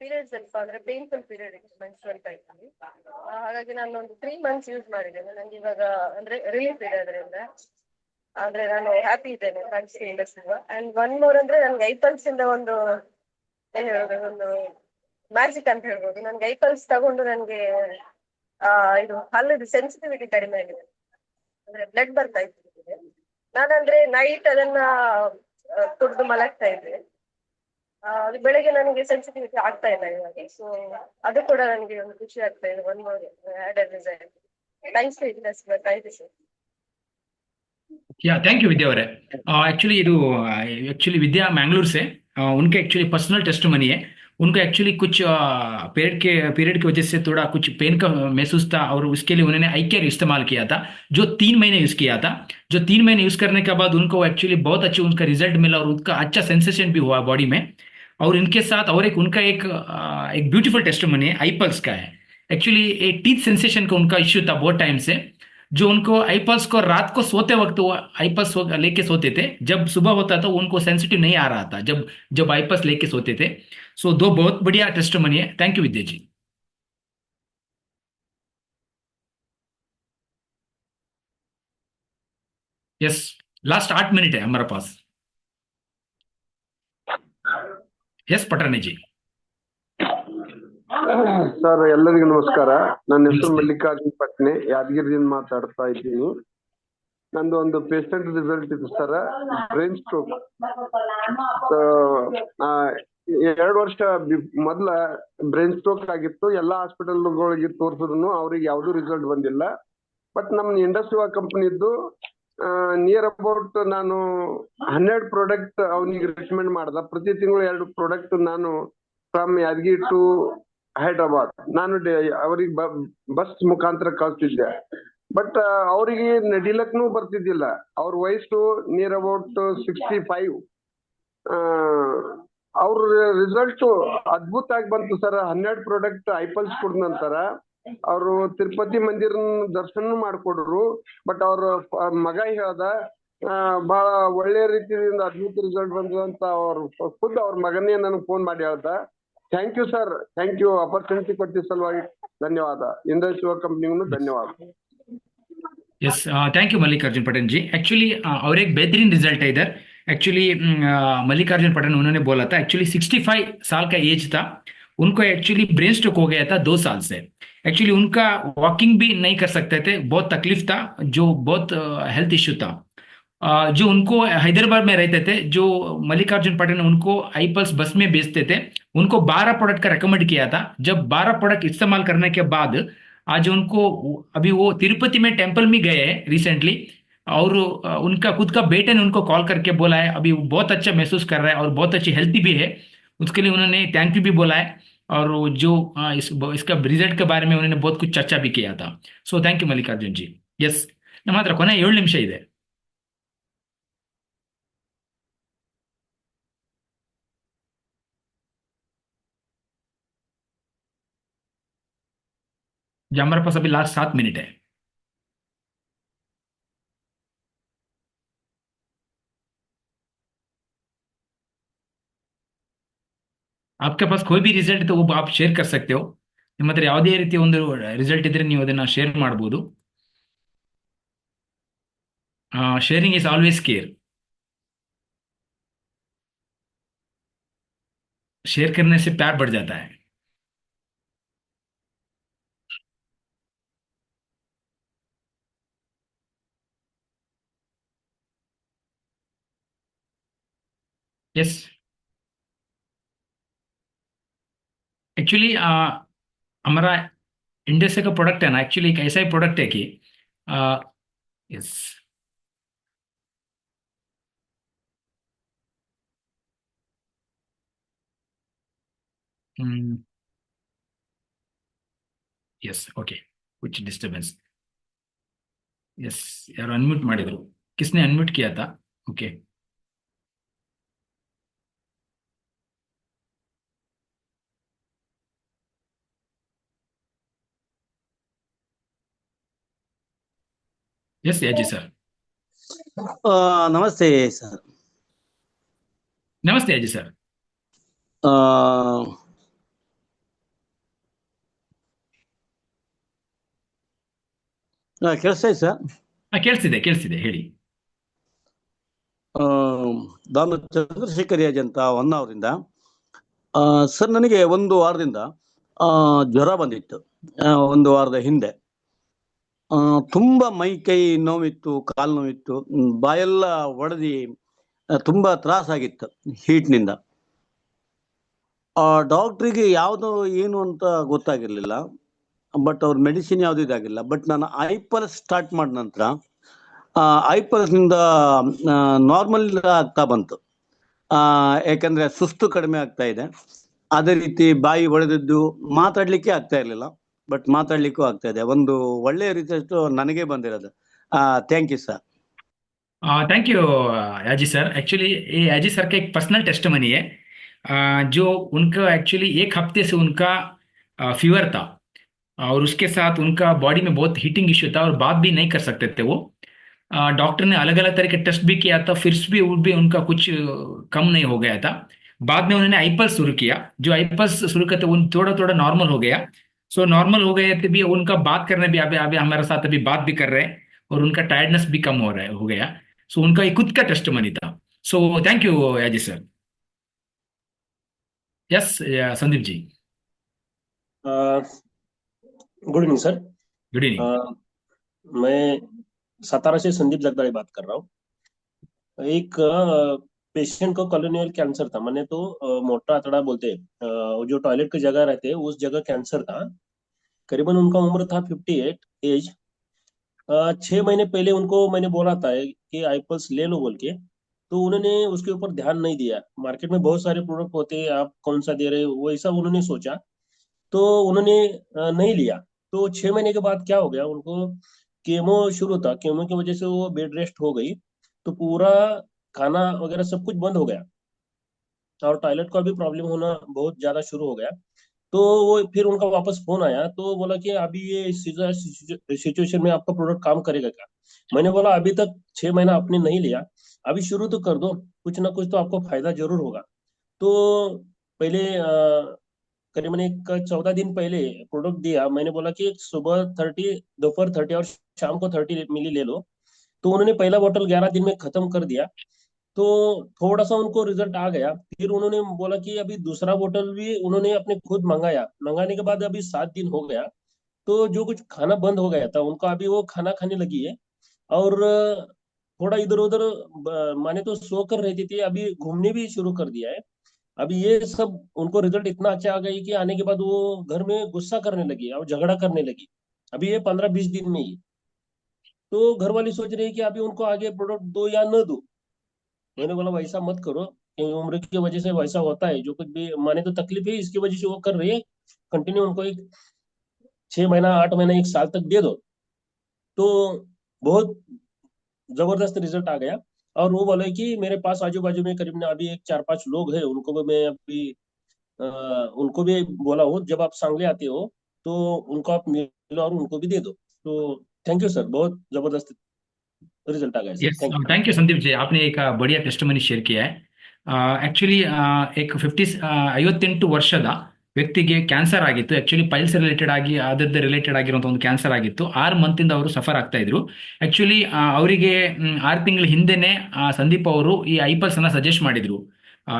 Speaker 8: ಪೀರಿಯಡ್ ಸ್ವಲ್ಪ ಅಂದ್ರೆ ಪೇನ್ಫುಲ್ ಪೀರಿಯಡ್ ಇತ್ತು ಮೆನ್ಸ್ಟ್ರಲ್ ಟೈಪ್ ಅಲ್ಲಿ. ಹಾಗಾಗಿ ನಾನು ಒಂದು 3 ಮಂತ್ಸ್ ಯೂಸ್ ಮಾಡಿದ್ದೇನೆ. ನಂಗೆ ಇವಾಗ ಅಂದ್ರೆ ರಿಲೀಫ್ ಇದೆ ಅದರಿಂದ. ಅಂದ್ರೆ ನಾನು ಹ್ಯಾಪಿ ಇದ್ದೇನೆ thanks to industry. And 1 more ಅಂದ್ರೆ ನನ್ಗೆ ಐಪಲ್ಸ್ ಇಂದ ಒಂದು ಏನ್ ಹೇಳೋದು, ಒಂದು ಮ್ಯಾಜಿಕ್ ಅಂತ ಹೇಳ್ಬೋದು. ನನ್ಗೆ ಐಪಲ್ಸ್ ತಗೊಂಡು ನನ್ಗೆ ಇದು ಹಲ್ಲದು ಸೆನ್ಸಿಟಿವಿಟಿ ಕಡಿಮೆ ಆಗಿದೆ. ಅಂದ್ರೆ ಬ್ಲಡ್ ಬರ್ತಾ ಇತ್ತು. ನಾನಂದ್ರೆ ನೈಟ್ ಅದನ್ನ ಕುಡ್ದು ಮಲಗ್ತಾ ಇದ್ದೆ. ಅದು ಬೆಳಗ್ಗೆ ನನಗೆ ಸೆನ್ಸಿಟಿವಿಟಿ ಆಗ್ತಾ ಇಲ್ಲ ಇವಾಗ. ಸೊ ಅದು ಕೂಡ ನನಗೆ ಒಂದು ಖುಷಿ ಆಗ್ತಾ ಇದೆ. 1 more added result. Thanks to industry. Thank you sir.
Speaker 2: Yeah thank you Vidya ಅವರೇ। एक्चुअली ಇದು एक्चुअली विद्या मैंगलोर से उनके एक्चुअली पर्सनल टेस्ट मनी है। उनको एक्चुअली कुछ पीरियड की वजह से थोड़ा कुछ पेन का महसूस था और उसके लिए उन्होंने आई केयर इस्तेमाल किया था, जो 3 महीने यूज किया था। जो 3 महीने यूज करने के बाद उनको एक्चुअली बहुत अच्छी उनका रिजल्ट मिला और उनका अच्छा सेंसेशन भी हुआ बॉडी में। और इनके साथ और एक उनका एक ब्यूटीफुल टेस्ट मनी है आई पल्स का है। एक्चुअली एक टीथ सेंसेशन का उनका इश्यू था बहुत टाइम से, जो उनको आई पल्स को रात को सोते वक्त वो आई पल्स लेके सोते थे। जब सुबह होता था उनको सेंसिटिव नहीं आ रहा था जब आई पल्स लेके सोते थे। सो 2 बहुत बढ़िया टेस्ट मनी है। Thank you Vidya ji. Yes, last 8 minute है हमारे पास। यस पटरानी जी।
Speaker 9: ಸರ್ ಎಲ್ಲರಿಗೂ ನಮಸ್ಕಾರ। ನನ್ನ ಹೆಸರು
Speaker 2: ನಮಸ್ತೆ।
Speaker 9: ಮಲ್ಲಿಕಾರ್ಜುನ್ ಪಟ್ನೆ, ಯಾದಗಿರಿಯಿಂದ ಮಾತಾಡ್ತಾ ಇದ್ದೀನಿ। ನಂದು ಒಂದು ಪೇಷಂಟ್ ರಿಸಲ್ಟ್ ಇದೆ ಸರ್, ಬ್ರೈನ್ ಸ್ಟ್ರೋಕ್। 2 ವರ್ಷ ಮೊದ್ಲ ಬ್ರೈನ್ ಸ್ಟ್ರೋಕ್ ಆಗಿತ್ತು। ಎಲ್ಲಾ ಹಾಸ್ಪಿಟಲ್ಗಳಿಗೆ ತೋರ್ಸಿದ್ರು ಅವ್ರಿಗೆ ಯಾವ್ದು ರಿಸಲ್ಟ್ ಬಂದಿಲ್ಲ। ಬಟ್ ನಮ್ಮ ಇಂಡಸ್ಟ್ರಿ ಕಂಪನಿದ್ದು ನಿಯರ್ ಅಬೌಟ್ ನಾನು 12 ಪ್ರಾಡಕ್ಟ್ ಅವನಿಗೆ ರಿಕಮೆಂಡ್ ಮಾಡ್ದ। ಪ್ರತಿ ತಿಂಗಳು 2 ಪ್ರಾಡಕ್ಟ್ ನಾನು ಫ್ರಮ್ ಯಾದಗಿರಿ ಟು ಹೈದ್ರಾಬಾದ್ ನಾನು ಅವ್ರಿಗೆ ಬಸ್ ಮುಖಾಂತರ ಕಳ್ಸಿದ್ದೆ। ಬಟ್ ಅವರಿಗೆ ನಡಿಲಕ್ನು ಬರ್ತಿದ್ದಿಲ್ಲ. ಅವ್ರ ವಯಸ್ಸು ನಿಯರ್ ಅಬೌಟ್ 65. ಅವ್ರ ರಿಸಲ್ಟ್ ಅದ್ಭುತ ಆಗಿ ಬಂತು ಸರ್. 12 ಪ್ರಾಡಕ್ಟ್ ಐಪಲ್ಸ್ ಕೊಡ್ ನಂತರ ಅವರು ತಿರುಪತಿ ಮಂದಿರ ದರ್ಶನ ಮಾಡ್ಕೊಡ್ರು. ಬಟ್ ಅವ್ರ ಮಗ ಹೇಳ್ದ ಬಹಳ ಒಳ್ಳೆ ರೀತಿಯಿಂದ ಅದ್ಭುತ ರಿಸಲ್ಟ್ ಬಂತು ಅಂತ ಖುದ್ದು ಅವ್ರ ಮಗನೇ ನನಗೆ ಫೋನ್ ಮಾಡಿ ಹೇಳ್ದ. Thank you sir, thank you. Opportunity ಕೊಟ್ಟಿದ್ದ ಸಲುವಾಗಿ ಧನ್ಯವಾದ. ಇಂದ್ರ ಶಿವ ಕಂಪ್ನಿಗೂ ಧನ್ಯವಾದ.
Speaker 2: Yes, thank you Mallikarjun Patel ji. Actually और एक बेहतरीन रिजल्ट है इधर। एक्चुअली मल्लिकार्जुन पटेल उन्होंने बोला था, एक्चुअली 65 साल का एज था उनको। एक्चुअली ब्रेन स्ट्रोक हो गया था 2 साल से। एक्चुअली उनका वॉकिंग भी नहीं कर सकते थे, बहुत तकलीफ था, जो बहुत हेल्थ इश्यू था। जो उनको हैदराबाद में रहते थे, जो मल्लिकार्जुन पटेल ने उनको आईपल्स बस में बेचते थे, उनको 12 प्रोडक्ट का रेकमेंड किया था। जब 12 प्रोडक्ट इस्तेमाल करने के बाद आज उनको अभी वो तिरुपति में टेम्पल में गए हैं रिसेंटली, और उनका खुद का बेटे ने उनको कॉल करके बोला है अभी वो बहुत अच्छा महसूस कर रहा है और बहुत अच्छी हेल्थी भी है। उसके लिए उन्होंने थैंक यू भी बोला है, और जो इसका रिजल्ट के बारे में उन्होंने बहुत कुछ चर्चा भी किया था। So thank you Mallikarjun ji. Yes, ನಮ್ಮ ಹತ್ರ ಕೊನೆ 7 ನಿಮಿಷ ಇದೆ। जो हमारे पास अभी लास्ट 7 मिनट है। आपके पास कोई भी रिजल्ट तो वो आप शेयर कर सकते हो। ನಿಮ್ಮ ಹತ್ರ ಯಾವುದೇ ರೀತಿಯ ಒಂದು ರಿಸಲ್ಟ್ ಇದ್ರೆ ನೀವು ಅದನ್ನ ಶೇರ್ ಮಾಡಬಹುದು। Sharing is always care. Share करने से प्यार बढ़ जाता है। यस, एक्चुअली हमारा इंडस्ट्री का प्रोडक्ट है ना, एक्चुअली एक ऐसा ही प्रोडक्ट है कि यस, यस, ओके, कुछ डिस्टर्बेंस। यस, यार अनम्यूट ಮಾಡಿದ್ರು, किसने अनम्यूट किया था? Okay, yes Yaji sir.
Speaker 10: नमस्ते सर।
Speaker 2: नमस्ते याजी सर।
Speaker 10: ಕೇಳಿಸ್ತಾ ಇದೆ ಸರ್?
Speaker 2: ಕೇಳಿಸ್ತಿದೆ ಹೇಳಿ।
Speaker 10: ನಾನು ಚಂದ್ರಶೇಖರ್ ಯಾಜ್ ಅಂತ ಹೊನ್ನಾವರಿಂದ. ಸರ್, ನನಗೆ 1 ವಾರದಿಂದ ಜ್ವರ ಬಂದಿತ್ತು, 1 ವಾರದ ಹಿಂದೆ. ತುಂಬಾ ಮೈ ಕೈ ನೋವಿತ್ತು, ಕಾಲು ನೋವಿತ್ತು, ಬಾಯೆಲ್ಲ ಒಡೆದಿ ತುಂಬಾ ತ್ರಾಸಾಗಿತ್ತು ಹೀಟ್ನಿಂದ. ಡಾಕ್ಟ್ರಿಗೆ ಯಾವುದು ಏನು ಅಂತ ಗೊತ್ತಾಗಿರ್ಲಿಲ್ಲ, ಬಟ್ ಅವ್ರ ಮೆಡಿಸಿನ್ ಯಾವ್ದು ಇದಾಗಿಲ್ಲ. ಬಟ್ ನಾನು ಐಪಲ್ಸ್ ಸ್ಟಾರ್ಟ್ ಮಾಡಿದ ನಂತರ ಐಪಲ್ಸ್ನಿಂದ ನಾರ್ಮಲ್ ಆಗ್ತಾ ಬಂತು. ಯಾಕಂದ್ರೆ ಸುಸ್ತು ಕಡಿಮೆ ಆಗ್ತಾ ಇದೆ, ಅದೇ ರೀತಿ ಬಾಯಿ ಒಡೆದಿದ್ದು ಮಾತಾಡ್ಲಿಕ್ಕೆ ಆಗ್ತಾ ಇರ್ಲಿಲ್ಲ, ಬಟ್ ಮಾತಾಡ್ಲಿಕ್ಕೂ ಆಗ್ತಾ ಇದೆ. ಒಂದು ಒಳ್ಳೆಯ ರಿಸಲ್ಟ್ ನನಗೆ ಬಂದಿರೋದು। Thank you sir.
Speaker 2: Thank you Yaji sir. Actually ये याजी सर का एक पर्सनल टेस्टमनी है। जो उनका एक्चुअली 1 हफ्ते से उनका फीवर था, और उसके साथ उनका बॉडी में बहुत हीटिंग इश्यू था, और बात भी नहीं कर सकते थे वो। डॉक्टर ने अलग अलग तरह के टेस्ट भी किया था, फिर भी उनका कुछ कम नहीं हो गया था। बाद में उन्होंने आईपल्स शुरू किया। जो आईपल्स शुरू करते उन थोड़ा थोड़ा नॉर्मल हो गया। सो नॉर्मल हो गए थे भी, उनका बात करने भी अभी अभी हमारे साथ अभी बात भी कर रहे हैं, और उनका टायर्डनेस भी कम हो गया। सो उनका एक खुद का टेस्टमनी था। So thank you Yaji sir. Yes Sandeep ji.
Speaker 11: Good evening sir.
Speaker 2: Good evening.
Speaker 11: मैं सतारा से संदीप जगदाळे बात कर रहा हूँ। एक पेशेंट को कॉलोनियल कैंसर था, मैंने तो मोटा आंतड़ा बोलते हैं, जो टॉयलेट की जगह रहते हैं उस जगह कैंसर था। करीबन उनका उम्र था 58 एज। 6 महीने पहले उनको मैंने बोला था कि आईपल्स ले लो बोल के, तो उन्होंने उसके ऊपर ध्यान नहीं दिया। मार्केट में बहुत सारे प्रोडक्ट होते हैं, आप कौन सा दे रहे हो वैसा उन्होंने सोचा, तो उन्होंने नहीं लिया। तो 6 महीने के बाद क्या हो गया, उनको केमो शुरू था, केमो की वजह से वो बेड रेस्ट हो गई, तो पूरा खाना वगैरह सब कुछ बंद हो गया और टॉयलेट का भी प्रॉब्लम होना बहुत ज्यादा शुरू हो गया। तो वो फिर उनका वापस फोन आया तो बोला कि अभी ये सिचुएशन में आपका प्रोडक्ट काम करेगा क्या। मैंने बोला अभी तक 6 महीना आपने नहीं लिया, अभी शुरू तो कर दो, कुछ ना कुछ तो आपको फायदा जरूर होगा। तो पहले करीबन एक 14 दिन पहले प्रोडक्ट दिया, मैंने बोला कि सुबह 30, दोपहर 30 और शाम को 30 मिली ले लो। तो उन्होंने पहला बोतल 11 दिन में खत्म कर दिया। तो थोड़ा सा उनको रिजल्ट आ गया, फिर उन्होंने बोला कि अभी दूसरा बोतल भी उन्होंने अपने खुद मंगाया, मंगाने के बाद अभी 7 दिन हो गया। तो जो कुछ खाना बंद हो गया था उनका अभी वो खाना खाने लगी है। और थोड़ा इधर उधर माने तो सो कर रहती थी, अभी घूमने भी शुरू कर दिया है। अभी ये सब उनको रिजल्ट इतना अच्छा आ गया कि आने के बाद वो घर में गुस्सा करने लगी और झगड़ा करने लगी, अभी ये 15-20 दिन में ही। तो घर वाली सोच रही है कि अभी उनको आगे प्रोडक्ट दो या न दो। मैंने बोला वैसा मत करो, क्योंकि उम्र की वजह से वैसा होता है, जो कुछ भी माने तो तकलीफ है इसकी वजह से वो कर रही है। कंटिन्यू उनको एक 6 महीना, 8 महीना, एक साल तक दे दो। तो बहुत जबरदस्त रिजल्ट आ गया। और वो बोले कि मेरे पास आजू बाजू में करीब अभी एक 4-5 लोग हैं, उनको भी मैं अभी अ, उनको भी बोला हूँ जब आप सांगली आते हो तो उनको आप मिलो और उनको भी दे दो। तो थैंक यू सर, बहुत जबरदस्त रिजल्ट आ गया sir,
Speaker 2: yes,
Speaker 11: thank you.
Speaker 2: Thank you Sandeep ji, आपने एक बढ़िया ಟೆಸ್ಟಿಮನಿ ಶೇರ್ किया है. ಆಕ್ಚುಲಿ एक 58 ವರ್ಷದ ವ್ಯಕ್ತಿಗೆ ಕ್ಯಾನ್ಸರ್ ಆಗಿತ್ತು. ಆಕ್ಚುಲಿ ಪೈಲ್ಸ್ ರಿಲೇಟೆಡ್ ಆಗಿ ಅದರದ್ದು ರಿಲೇಟೆಡ್ ಆಗಿರುವಂಥ ಒಂದು ಕ್ಯಾನ್ಸರ್ ಆಗಿತ್ತು. 6 ಮಂತಿಂದ ಅವರು ಸಫರ್ ಆಗ್ತಾ ಇದ್ರು. ಆಕ್ಚುಲಿ ಅವರಿಗೆ 6 ತಿಂಗಳ ಹಿಂದೆನೆ ಸಂದೀಪ್ ಅವರು ಈ ಐಪಲ್ಸ್ ಅನ್ನ ಸಜೆಸ್ಟ್ ಮಾಡಿದ್ರು,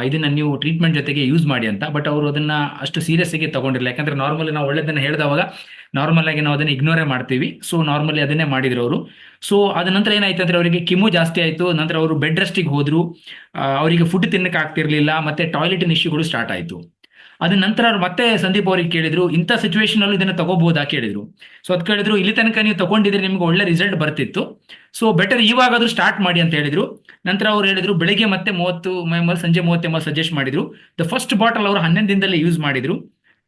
Speaker 2: ಇದನ್ನ ನೀವು ಟ್ರೀಟ್ಮೆಂಟ್ ಜೊತೆಗೆ ಯೂಸ್ ಮಾಡಿ ಅಂತ. ಬಟ್ ಅವರು ಅದನ್ನ ಅಷ್ಟು ಸೀರಿಯಸ್ ಆಗಿ ತಗೊಂಡಿರಲಿಲ್ಲ. ಯಾಕಂದ್ರೆ ನಾರ್ಮಲಿ ನಾವು ಒಳ್ಳೆದನ್ನ ಹೇಳಿದವಾಗ ನಾರ್ಮಲ್ ಆಗಿ ನಾವು ಅದನ್ನ ಇಗ್ನೋರೇ ಮಾಡ್ತೀವಿ. ಸೊ ನಾರ್ಮಲಿ ಅದನ್ನೇ ಮಾಡಿದ್ರು ಅವರು. ಸೊ ಅದ ನಂತರ ಏನಾಯ್ತು ಅಂದ್ರೆ ಅವರಿಗೆ ಕಿಮು ಜಾಸ್ತಿ ಆಯಿತು. ನಂತರ ಅವರು ಬೆಡ್ ರೆಸ್ಟಿಗೆ ಹೋದ್ರು. ಅವರಿಗೆ ಫುಡ್ ತಿನ್ನಕ್ಕೆ ಆಗ್ತಿರ್ಲಿಲ್ಲ. ಮತ್ತೆ ಟಾಯ್ಲೆಟಿನ ಇಶ್ಯೂಗಳು ಸ್ಟಾರ್ಟ್ ಆಯಿತು. ಅದ ನಂತರ ಅವ್ರು ಮತ್ತೆ ಸಂದೀಪ್ ಅವ್ರಿಗೆ ಕೇಳಿದ್ರು, ಇಂಥ ಸಿಚುವೇಶನ್ ಅಲ್ಲಿ ಇದನ್ನ ತಗೋಬಹುದಾ ಕೇಳಿದ್ರು. ಸೊ ಅದ್ ಕೇಳಿದ್ರು, ಇಲ್ಲಿ ತನಕ ನೀವು ತಗೊಂಡಿದ್ರೆ ನಿಮ್ಗೆ ಒಳ್ಳೆ ರಿಸಲ್ಟ್ ಬರ್ತಿತ್ತು, ಸೊ ಬೆಟರ್ ಇವಾಗಾದ್ರೂ ಸ್ಟಾರ್ಟ್ ಮಾಡಿ ಅಂತ ಹೇಳಿದ್ರು. ನಂತರ ಅವ್ರು ಹೇಳಿದ್ರು ಬೆಳಿಗ್ಗೆ ಮತ್ತೆ 30 ml, ಸಂಜೆ 30 ml ಸಜೆಸ್ಟ್ ಮಾಡಿದ್ರು. ದ ಫಸ್ಟ್ ಬಾಟಲ್ ಅವರು 11 ದಿನದಲ್ಲೇ ಯೂಸ್ ಮಾಡಿದ್ರು.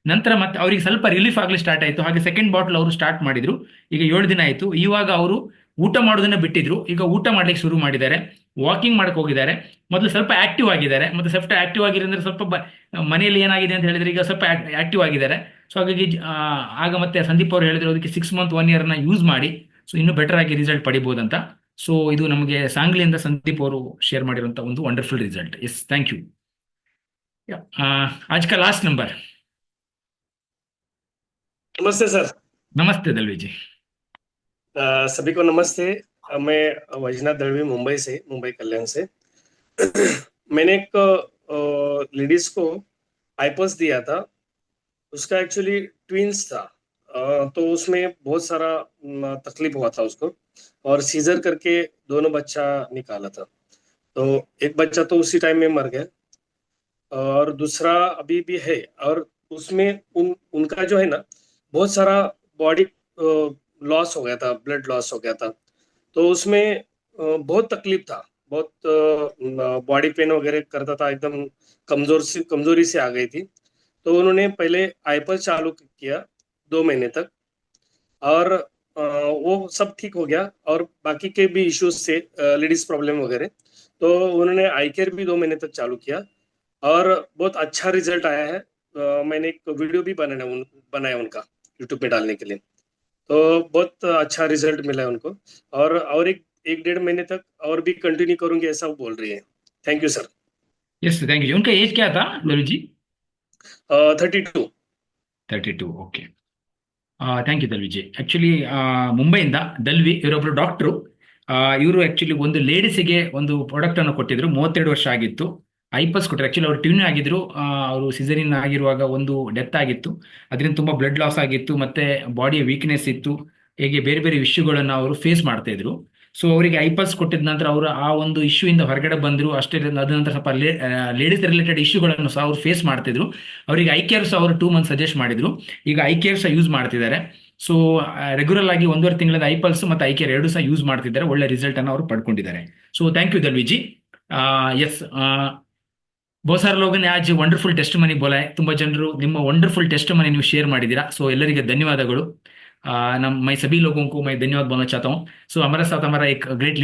Speaker 2: ನಂತರ ಮತ್ತೆ ಅವರಿಗೆ ಸ್ವಲ್ಪ ರಿಲೀಫ್ ಆಗ್ಲಿ ಸ್ಟಾರ್ಟ್ ಆಯಿತು. ಹಾಗೆ ಸೆಕೆಂಡ್ ಬಾಟಲ್ ಅವರು ಸ್ಟಾರ್ಟ್ ಮಾಡಿದ್ರು. ಈಗ 7 ದಿನ ಆಯಿತು. ಇವಾಗ ಅವರು ಊಟ ಮಾಡೋದನ್ನ ಬಿಟ್ಟಿದ್ರು, ಈಗ ಊಟ ಮಾಡ್ಲಿಕ್ಕೆ ಶುರು ಮಾಡಿದ್ದಾರೆ, ವಾಕಿಂಗ್ ಮಾಡಕ್ ಹೋಗಿದ್ದಾರೆ. ಮೊದಲು ಸ್ವಲ್ಪ ಆಕ್ಟಿವ್ ಆಗಿದ್ದಾರೆ, ಮತ್ತೆ ಸ್ವಲ್ಪ ಆಕ್ಟಿವ್ ಆಗಿರೋದ್ರೆ ಸ್ವಲ್ಪ ಮನೆಯಲ್ಲಿ ಏನಾಗಿದೆ ಅಂತ ಹೇಳಿದ್ರೆ ಈಗ ಸ್ವಲ್ಪ ಆಕ್ಟಿವ್ ಆಗಿದ್ದಾರೆ. ಸೊ ಹಾಗಾಗಿ ಆಗ ಮತ್ತೆ ಸಂದೀಪ್ ಅವರು ಹೇಳಿದ್ರು ಅದಕ್ಕೆ 6 ಮಂತ್ 1 ಇಯರ್ನ ಯೂಸ್ ಮಾಡಿ, ಸೊ ಇನ್ನೂ ಬೆಟರ್ ಆಗಿ ರಿಸಲ್ಟ್ ಪಡಿಬಹುದಂತ. ಸೊ ಇದು ನಮಗೆ ಸಾಂಗ್ಲಿಯಿಂದ ಸಂದೀಪ್ ಅವರು ಶೇರ್ ಮಾಡಿರುವಂತ ಒಂದು wonderful result. Yes, thank you. आज का लास्ट नंबर.
Speaker 12: नमस्ते सर।
Speaker 2: नमस्ते दलवी जी.
Speaker 12: सभी को नमस्ते। मैं वैजनाथ दलवी, मुंबई कल्याण से। मैंने एक लेडीज को आईपल्स दिया था, उसका एक्चुअली ट्विंस था। तो उसमें बहुत सारा तकलीफ हुआ था उसको, और सीजर करके दोनों बच्चा निकाला था। तो एक बच्चा तो उसी टाइम में मर गया और दूसरा अभी भी है। और उसमें उनका जो है ना बहुत सारा बॉडी लॉस हो गया था, ब्लड लॉस हो गया था। तो उसमें बहुत तकलीफ था, बहुत बॉडी पेन वगैरह करता था, एकदम कमजोरी से आ गई थी। तो उन्होंने पहले आईपल्स चालू किया 2 महीने तक, और वो सब ठीक हो गया। और बाकी के भी इश्यूज थे, लेडीज प्रॉब्लम वगैरह, तो उन्होंने आई केयर भी 2 महीने तक चालू किया और बहुत अच्छा रिजल्ट आया है। मैंने एक वीडियो भी बनाया उनका यूट्यूब पे डालने के लिए, तो बहुत अच्छा रिजल्ट मिला है उनको। और एक 1.5 महीने तक और भी कंटिन्यू करूंगी ऐसा वो बोल रही है। Thank you sir.
Speaker 2: Yes, thank you. उनका एज क्या था Dalvi ji?
Speaker 12: 32।
Speaker 2: 32, okay. Thank you Dalvi ji. Actually ಮುಂಬೈಯಿಂದ ದಲ್ವಿ ಇವರೊಬ್ರು ಡಾಕ್ಟ್ರು. ಇವರು ಆಕ್ಚುಲಿ ಒಂದು ಲೇಡೀಸಿಗೆ ಒಂದು ಪ್ರಾಡಕ್ಟ್ ಅನ್ನು ಕೊಟ್ಟಿದ್ರು. 32 ವರ್ಷ ಆಗಿತ್ತು. ಐಪಲ್ಸ್ ಕೊಟ್ಟರು. ಆಕ್ಚುಲಿ ಅವರು ಟ್ಯೂನ್ ಆಗಿದ್ರು. ಅವರು ಸಿಸರಿನ್ ಆಗಿರುವಾಗ ಒಂದು ಡೆತ್ ಆಗಿತ್ತು, ಅದರಿಂದ ತುಂಬಾ ಬ್ಲಡ್ ಲಾಸ್ ಆಗಿತ್ತು, ಮತ್ತೆ ಬಾಡಿಯ ವೀಕ್ನೆಸ್ ಇತ್ತು. ಹೇಗೆ ಬೇರೆ ಬೇರೆ ಇಶ್ಯೂಗಳನ್ನು ಅವರು ಫೇಸ್ ಮಾಡ್ತಾ ಇದ್ರು. ಸೊ ಅವರಿಗೆ ಐಪಲ್ಸ್ ಕೊಟ್ಟಿದ ನಂತರ ಅವರು ಆ ಒಂದು ಇಶ್ಯೂ ಇಂದ ಹೊರಗಡೆ ಬಂದರು. ಅಷ್ಟೇ ಅದ ನಂತರ ಸ್ವಲ್ಪ ಲೇಡೀಸ್ ರಿಲೇಟೆಡ್ ಇಶ್ಯೂಗಳನ್ನು ಸಹ ಅವರು ಫೇಸ್ ಮಾಡ್ತಿದ್ರು. ಅವರಿಗೆ ಐ ಕೇರ್ ಸಹ ಅವರು 2 ಮಂತ್ ಸಜೆಸ್ಟ್ ಮಾಡಿದ್ರು. ಈಗ ಐ ಕೇರ್ ಸಹ ಯೂಸ್ ಮಾಡ್ತಿದ್ದಾರೆ. ಸೊ ರೆಗ್ಯುಲರ್ ಆಗಿ 1.5 ತಿಂಗಳಿಂದ ಐಪಲ್ಸ್ ಮತ್ತು ಐ ಕೇರ್ 2 ಸಹ ಯೂಸ್ ಮಾಡ್ತಿದ್ದಾರೆ. ಒಳ್ಳೆ ರಿಸಲ್ಟ್ ಅನ್ನು ಅವರು ಪಡ್ಕೊಂಡಿದ್ದಾರೆ. So thank you Dalvi ji. Yes, बहुत सारे लोगों ने आज ವಂಡರ್ಫುಲ್ ಟೆಸ್ಟಿಮನಿ बोला है. ತುಂಬಾ ಜನರು ನಿಮ್ಮ ವಂಡರ್ಫುಲ್ ಟೆಸ್ಟಿಮನಿ ನೀವು ಶೇರ್ ಮಾಡಿದ್ದೀರಾ. ಸೊ ಎಲ್ಲರಿಗೆ ಧನ್ಯವಾದಗಳು. मैं सभी लोगों को मैं धन्यवाद बोलना चाहता हूँ। सो हमारे साथ हमारा एक ग्रेट